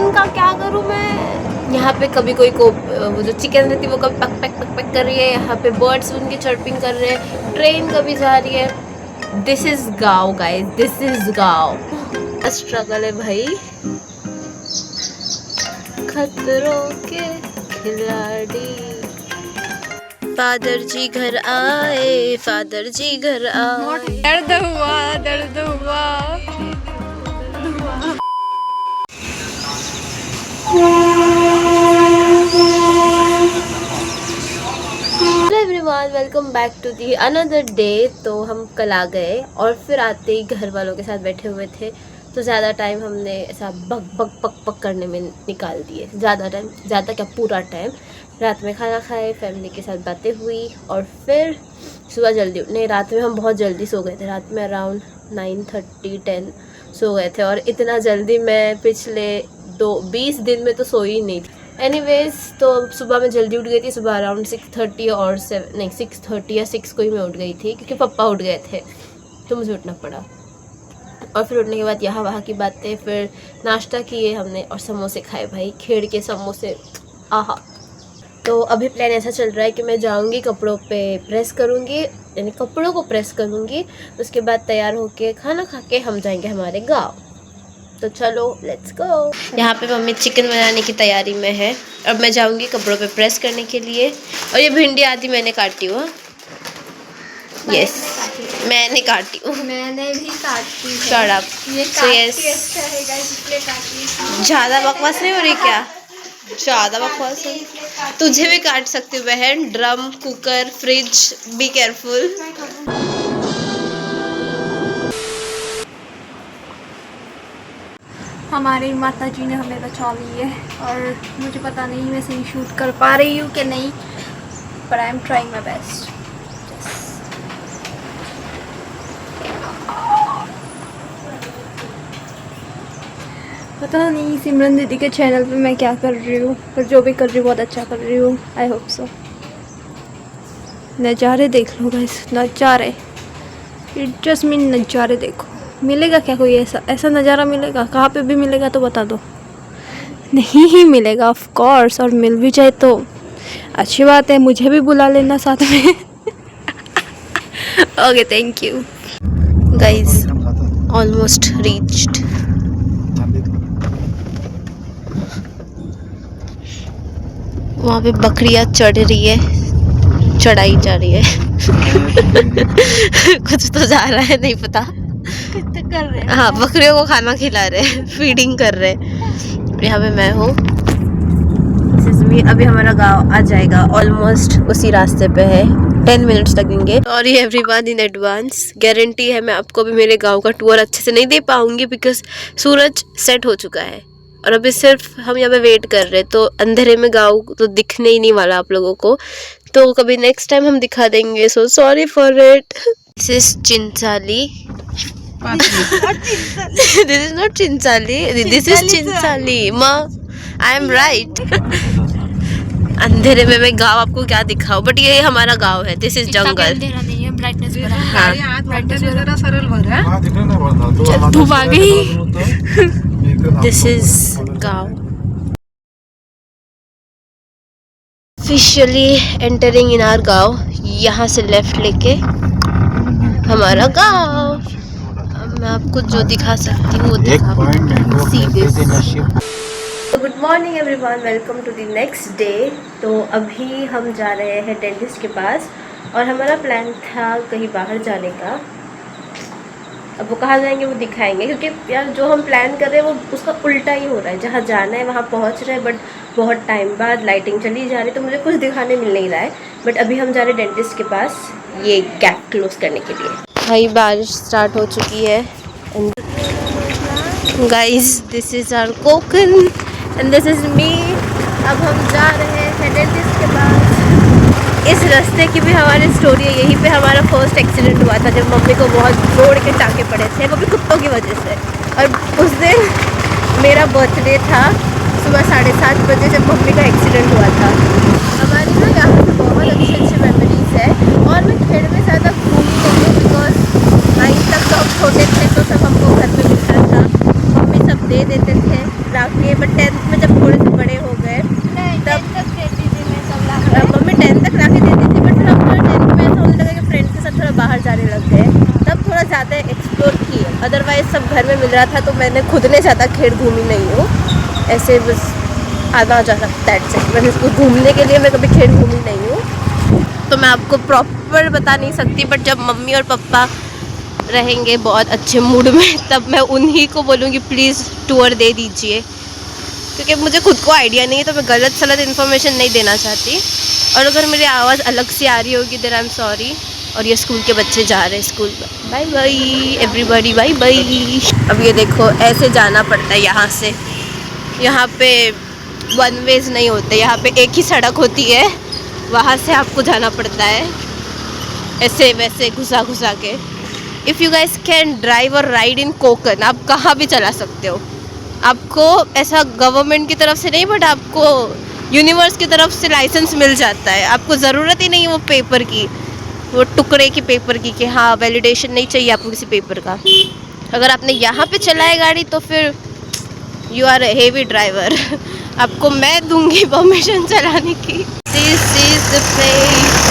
Chicken का क्या करूँ मैं। यहाँ पे कभी कोई को वो जो चिकन रहती है वो कभी पक पक पक पक कर रही है, यहाँ पे बर्ड्स उनकी चर्पिंग कर रहे हैं, ट्रेन कभी जा रही है। दिस इज गाँव गाइस, दिस इज गाँव। स्ट्रगल है भाई, खतरों के खिलाड़ी। फादर जी घर आए, फादर जी घर आए। दर्द हुआ, दर्द हुआ। Hello everyone, welcome back to the another day. तो हम कल आ गए और फिर आते ही घर वालों के साथ बैठे हुए थे, तो ज़्यादा टाइम हमने ऐसा बक बक पक पक करने में निकाल दिए। ज़्यादा क्या, पूरा टाइम। रात में खाना खाए, फैमिली के साथ बातें हुई और फिर सुबह जल्दी नहीं, रात में हम बहुत जल्दी सो गए थे। रात में अराउंड 9:30-10 सो गए थे, और इतना जल्दी मैं पिछले 20 दिन में तो सोई ही नहीं थी। एनीवेज, तो सुबह मैं जल्दी उठ गई थी। सुबह अराउंड 6:30 और 6:30 या 6 को ही मैं उठ गई थी, क्योंकि पापा उठ गए थे तो मुझे उठना पड़ा। और फिर उठने के बाद यहाँ वहाँ की बातें, फिर नाश्ता किए हमने और समोसे खाए भाई, खेड़ के समोसे, आहा। तो अभी प्लान ऐसा चल रहा है कि मैं जाऊँगी, कपड़ों पे प्रेस करूँगी, यानी कपड़ों को प्रेस करूँगी। उसके बाद तैयार होके खाना खा के हम जाएंगे हमारे गाँव। तो चलो लेट्स गो। यहाँ पे मम्मी चिकन बनाने की तैयारी में है। अब मैं जाऊँगी कपड़ों पे प्रेस करने के लिए। और ये भिंडी आदि मैंने काटी हुआ, यस मैंने काटी हूँ, मैंने भी काटी है। Shut up. ये सो यस, अच्छा है गाइस, इसलिए काटी। ज़्यादा बकवास नहीं हो रही क्या? ज़्यादा बकवास है। तुझे भी काट सकती हूँ बहन। Drum, cooker, fridge, be careful. हमारी माता जी ने हमें बचा ली है, और मुझे पता नहीं मैं सही शूट कर पा रही हूँ कि नहीं, पर I am trying my best. पता नहीं सिमरन दीदी के चैनल पे मैं क्या कर रही हूँ, पर जो भी कर रही हूँ बहुत अच्छा कर रही हूँ। I hope so. नज़ारे देख लो गाइस, नज़ारे, इट जस्ट मीन नज़ारे देखो। मिलेगा क्या कोई ऐसा नज़ारा मिलेगा? कहाँ पे भी मिलेगा तो बता दो। नहीं ही मिलेगा ऑफ कोर्स, और मिल भी जाए तो अच्छी बात है, मुझे भी बुला लेना साथ में। Okay, thank you guys. Almost reached. वहाँ पे बकरियाँ चढ़ रही है, चढ़ाई जा रही है। कुछ तो जा रहा है, नहीं पता कर रहे हैं। हाँ, बकरियों को खाना खिला रहे हैं, फीडिंग कर रहे हैं। यहाँ पे मैं हूँ। अभी हमारा गांव आ जाएगा, ऑलमोस्ट उसी रास्ते पे है। 10 मिनट्स लगेंगे। Sorry everyone in advance. Guarantee है मैं आपको भी मेरे गांव का टूर अच्छे से नहीं दे पाऊंगी, बिकॉज सूरज सेट हो चुका है और अभी सिर्फ हम यहाँ पे वेट कर रहे हैं। तो अंधेरे में गाँव तो दिखने ही नहीं वाला आप लोगों को, तो कभी नेक्स्ट टाइम हम दिखा देंगे। So sorry for it. This is Chinchali. This is not Chinchali, this is Chinchali. माँ, आई एम राइट। अंधेरे में मैं गाँव आपको क्या दिखाऊं, बट ये हमारा गाँव है। दिस इज जंगल। धूप आ गई। दिस इज गाँव। ऑफिशियली एंटरिंग इन आवर गाँव। यहाँ से लेफ्ट लेके हमारा गाँव। अब मैं आपको जो दिखा सकती हूँ वो दिखा। Good morning everyone, welcome to the next day. तो अभी हम जा रहे हैं डेंटिस्ट के पास, और हमारा प्लान था कहीं बाहर जाने का। अब वो कहाँ जाएंगे वो दिखाएंगे, क्योंकि यार जो हम प्लान कर रहे हैं वो उसका उल्टा ही हो रहा है। जहाँ जाना है वहाँ पहुँच रहे हैं, बट बहुत टाइम बाद लाइटिंग चली जा रही है, तो मुझे कुछ दिखाने मिल नहीं रहा है। बट अभी हम जा रहे हैं डेंटिस्ट के पास ये गैप क्लोज करने के लिए। भाई बारिश स्टार्ट हो चुकी है। Guys, this is our Konkan and this is me. अब हम जा रहे हैं डेंटिस्ट के पास। इस रास्ते की भी हमारी स्टोरी है। यहीं पे हमारा फर्स्ट एक्सीडेंट हुआ था, जब मम्मी को बहुत जोड़ के टाँके पड़े थे, वो भी कुत्तों की वजह से। और उस दिन मेरा बर्थडे था, सुबह 7:30 बजे, जब मम्मी का एक्सीडेंट हुआ था। हमारी ना यहाँ पे बहुत अच्छी मेमोरीज है, और मैं खेड़ में ज़्यादा घूमी नहीं हूँ, बिकॉज 9 तक तो हम छोटे थे, तो सब हमको घर पे मिलता था। मम्मी सब दे देते थे राखी, बट 10th में जब थोड़े से बड़े हो गए तब मम्मी 10th तक राखी देती थी, बट फिर हम थोड़ा 10th में ऐसा होने लगा कि फ्रेंड्स के साथ थोड़ा बाहर जाने लग गए, तब थोड़ा ज़्यादा एक्सप्लोर किए। अदरवाइज़ सब घर में मिल रहा था तो मैंने खुद ने ज़्यादा खेड़ घूमी नहीं हूँ, ऐसे बस आना जा सकता है। मैंने इसको घूमने के लिए मैं कभी खेड़ घूमी नहीं हूँ, तो मैं आपको प्रॉपर बता नहीं सकती, बट जब मम्मी और पापा रहेंगे बहुत अच्छे मूड में तब मैं उन्हीं को बोलूँगी प्लीज़ टूर दे दीजिए, क्योंकि मुझे खुद को आइडिया नहीं है तो मैं गलत सलत इन्फॉर्मेशन नहीं देना चाहती। और अगर मेरी आवाज़ अलग से आ रही होगी देन आई एम सॉरी। और ये स्कूल के बच्चे जा रहे हैं school, bye bye everybody, bye bye. अब ये देखो ऐसे जाना पड़ता है यहाँ से, यहाँ पे वन वेज नहीं होते, यहाँ पे एक ही सड़क होती है, वहाँ से आपको जाना पड़ता है ऐसे वैसे घुसा घुसा के। If you guys can drive और राइड इन कोकन, आप कहाँ भी चला सकते हो। आपको ऐसा गवर्नमेंट की तरफ से नहीं, बट आपको यूनिवर्स की तरफ से लाइसेंस मिल जाता है। आपको ज़रूरत ही नहीं है वो पेपर की, वो टुकड़े की पेपर की, कि हाँ वैलिडेशन नहीं चाहिए आपको किसी पेपर का। अगर आपने यहाँ पे चलाए गाड़ी तो फिर you are a heavy driver. आपको मैं दूंगी परमिशन चलाने की। This is the place.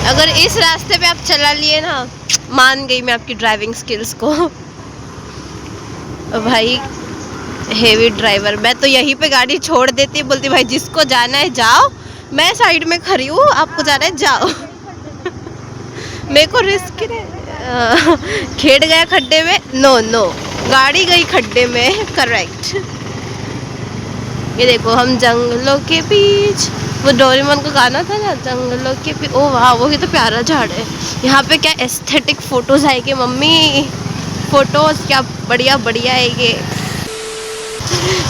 अगर इस रास्ते पे आप चला लिए ना, मान गई मैं आपकी ड्राइविंग स्किल्स को। भाई हेवी ड्राइवर, मैं तो यहीं पे गाड़ी छोड़ देती, बोलती भाई जिसको जाना है जाओ, मैं साइड में खड़ी हूँ, आपको जाना है जाओ। मेरे को रिस्क खेड़ गया खड्डे में, नो नो, गाड़ी गई खड्डे में, करेक्ट। ये देखो हम जंगलों के बीच, वो डोरेमोन का गाना था ना, जंगलों के बीच। ओ वाह, वो ये तो प्यारा झाड़ है। यहाँ पे क्या एस्थेटिक फोटोज आएंगे मम्मी, फोटोज क्या बढ़िया बढ़िया आएंगे।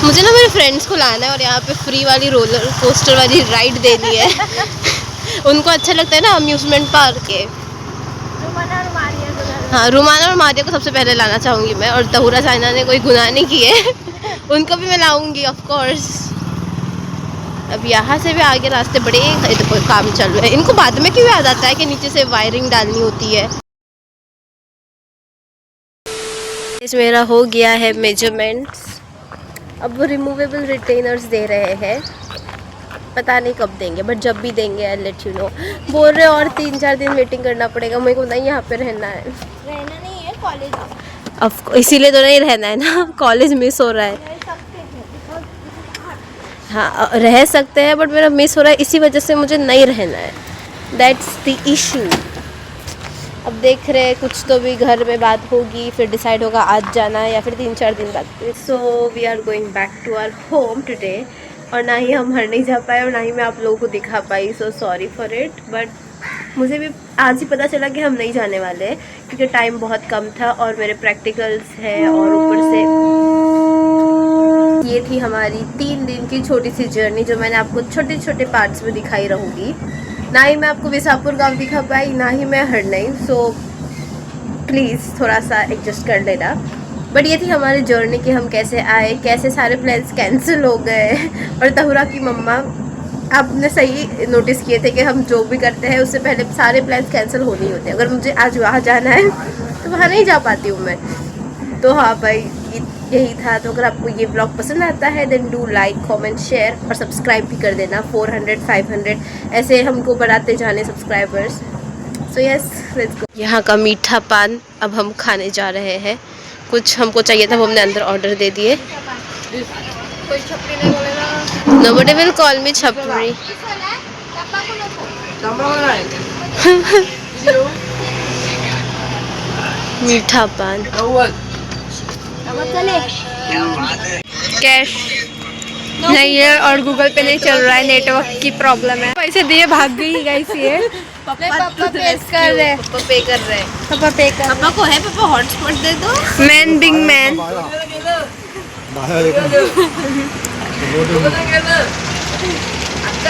मुझे ना मेरे फ्रेंड्स को लाना है और यहाँ पे फ्री वाली रोलर कोस्टर वाली राइड देनी है। उनको अच्छा लगता है ना अम्यूजमेंट पार्क के। हाँ, रुमाना और मारिया को सबसे पहले लाना चाहूँगी मैं, और तहुरा साइना ने कोई गुनाह नहीं किए। उनको भी मैं लाऊंगी ऑफ कोर्स। अब यहाँ से भी आगे रास्ते बड़े, तो कोई काम चल रहा है। इनको बाद में क्यों याद आता है कि नीचे से वायरिंग डालनी होती है। इस मेरा हो गया है मेजरमेंट्स, अब वो रिमूवेबल रिटेनर्स दे रहे हैं, पता नहीं कब देंगे, बट जब भी देंगे आई लेट यू नो। बोल रहे और 3-4 दिन वेटिंग करना पड़ेगा। मेरे को नहीं यहाँ पे रहना है, रहना नहीं है कॉलेज, अब इसीलिए तो नहीं रहना है ना, कॉलेज मिस हो रहा है। हाँ रह सकते हैं, बट मेरा मिस हो रहा है, इसी वजह से मुझे नहीं रहना है, दैट्स द इशू। अब देख रहे हैं, कुछ तो भी घर में बात होगी, फिर डिसाइड होगा आज जाना है या फिर 3-4 दिन बाद। So we are going back to our home today, और ना ही हम हर नहीं जा पाए और ना ही मैं आप लोगों को दिखा पाई, so sorry for it. But मुझे भी आज ही पता चला कि हम नहीं जाने वाले हैं, क्योंकि टाइम बहुत कम था और मेरे प्रैक्टिकल्स हैं, और ऊपर से ये थी हमारी 3 दिन की छोटी सी जर्नी, जो मैंने आपको छोटे छोटे पार्ट्स में दिखाई रहूँगी। ना ही मैं आपको विसापुर गांव दिखा पाई, ना ही मैं हरनई, सो प्लीज़ थोड़ा सा एडजस्ट कर लेना। बट ये थी हमारी जर्नी कि हम कैसे आए, कैसे सारे प्लान्स कैंसिल हो गए। और तहुरा की मम्मा, आपने सही नोटिस किए थे कि हम जो भी करते हैं उससे पहले सारे प्लान्स कैंसिल होने ही होते हैं। अगर मुझे आज वहाँ जाना है तो वहाँ नहीं जा पाती हूँ मैं। तो हाँ भाई, यही था। तो अगर आपको ये ब्लॉग पसंद आता है then do like, comment, share और सब्सक्राइब भी कर देना। 400-500 ऐसे हमको बढ़ाते जाने subscribers. So yes, let's go. यहाँ का मीठा पान अब हम खाने जा रहे हैं। कुछ हमको चाहिए था, वो हमने अंदर ऑर्डर दे दिए। कोई छपरी नहीं बोलेगा, नोबडी विल कॉल मी छपरी। मीठा पान, कैश नहीं है और गूगल पे नहीं चल रहा है, नेटवर्क की प्रॉब्लम है। पैसे दिए भाग गई गाइस ये। पापा पे कर रहे, पापा पे कर रहे, पापा पे कर। पापा को है, पापा हॉटस्पॉट दे दो। Man Bing man.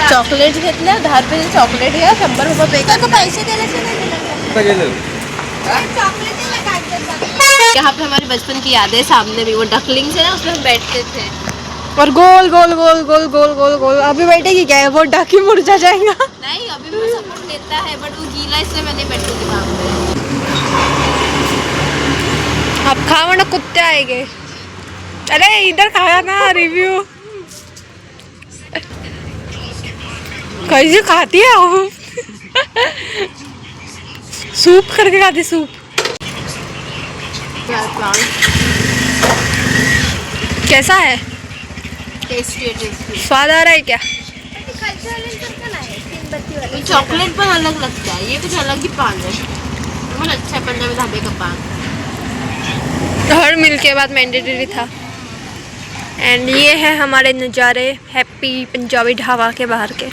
चॉकलेट घेतल्या 10 रुपये चॉकलेट घ्या, 100 रुपये पे कर। पैसे यहाँ पे हमारे बचपन की यादें सामने भी, वो डकलिंग्स है ना, उसमें हम बैठते थे। और गोल गोल गोल गोल गोल गोल गोल। अभी बैठेगी क्या है, वो डाकी मुरझा जाएगा। नहीं, अभी भी सपोर्ट देता है, बट वो गीला इसलिए मैं नहीं बैठती थी वहाँ पे। अब खा वरना कुत्ते आएंगे। अरे इधर खाया ना रिव्यू। कैसे खाती है वो? सूप करके खाती सूप। कैसा है? टेस्टी। स्वाद आ रहा है क्या? चॉकलेट पर अलग लगता है, ये कुछ अलग ही पान है। बहुत अच्छा है पंजाबी ढाबे का पान। हर मील के बाद मैंडेटरी था। एंड ये है हमारे नज़ारे हैप्पी पंजाबी ढाबा के बाहर के।